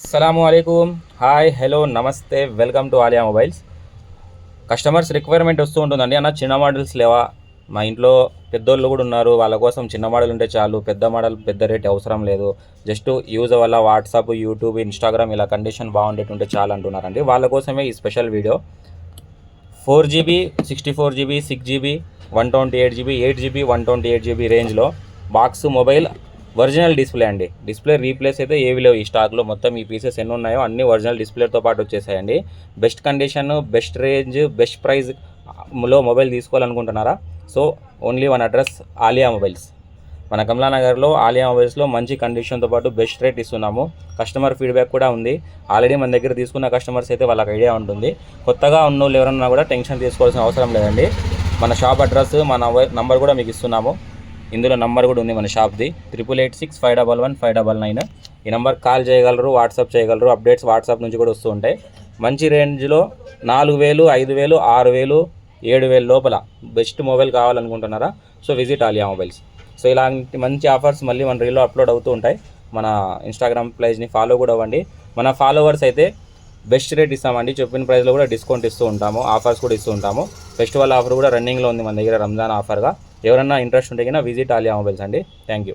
అస్సలాముఅలైకుం. Hi, hello, నమస్తే, welcome to Alia mobiles. Customers requirement వస్తూ ఉంటుందండి. అన్న చిన్న మోడల్స్ లేవా? మా ఇంట్లో పెద్దోళ్ళు కూడా ఉన్నారు, వాళ్ళ కోసం చిన్న మోడల్ ఉంటే చాలు, పెద్ద మోడల్ పెద్ద రేట్ అవసరం లేదు, జస్ట్ యూజ్ వల్ల వాట్సాప్, యూట్యూబ్, ఇన్స్టాగ్రామ్ ఇలా కండిషన్ బాగుండేటుంటే చాలు అంటున్నారండి. వాళ్ళ కోసమే ఈ special video. 4GB, 64GB, 6GB, 128GB, 8GB, 128GB రేంజ్లో బాక్స్ మొబైల్ ఒరిజినల్ డిస్ప్లే అండి. డిస్ప్లే రీప్లేస్ అయితే ఏవి లేవు ఈ స్టాక్లో. మొత్తం ఈ పీసెస్ ఎన్ని ఉన్నాయో అన్ని ఒరిజినల్ డిస్ప్లేతో పాటు వచ్చేసాయండి. Best condition, best range, best ప్రైస్లో మొబైల్ తీసుకోవాలనుకుంటున్నారా? So only one address, Alia mobiles. మన కమలానగర్లో ఆలియా మొబైల్స్లో మంచి కండిషన్తో పాటు బెస్ట్ రేట్ ఇస్తున్నాము. కస్టమర్ ఫీడ్బ్యాక్ కూడా ఉంది. ఆల్రెడీ మన దగ్గర తీసుకున్న కస్టమర్స్ అయితే వాళ్ళకి ఐడియా ఉంటుంది. కొత్తగా ఉన్నోళ్ళు ఎవరన్నా కూడా టెన్షన్ తీసుకోవాల్సిన అవసరం లేదండి. మన షాప్ అడ్రస్, మన నంబర్ కూడా మీకు ఇస్తున్నాము. ఇందులో నంబర్ కూడా ఉంది మన షాప్ది, 8886511599. ఈ నెంబర్ కాల్ చేయగలరు, వాట్సాప్ చేయగలరు. అప్డేట్స్ వాట్సాప్ నుంచి కూడా వస్తూ ఉంటాయి. మంచి రేంజ్లో 4000, 5000, 6000, 7000 లోపల బెస్ట్ మొబైల్ కావాలనుకుంటున్నారా? So visit Alia mobiles. So ఇలాంటి మంచి ఆఫర్స్ మళ్ళీ మన రీల్లో అప్లోడ్ అవుతూ ఉంటాయి. మన ఇన్స్టాగ్రామ్ పేజ్ని ఫాలో కూడా అవ్వండి. మన ఫాలోవర్స్ అయితే బెస్ట్ రేట్ ఇస్తామండి. చెప్పిన ప్రైస్లో కూడా డిస్కౌంట్ ఇస్తూ ఉంటాము, ఆఫర్స్ కూడా ఇస్తూ ఉంటాము. ఫెస్టివల్ ఆఫర్ కూడా రన్నింగ్లో ఉంది మన దగ్గర, రంజాన్ ఆఫర్గా. ఎవరన్నా ఇంట్రెస్ట్ ఉంటే కన్నా విజిట్ ఆలియా మొబైల్స్ అండి. Thank you.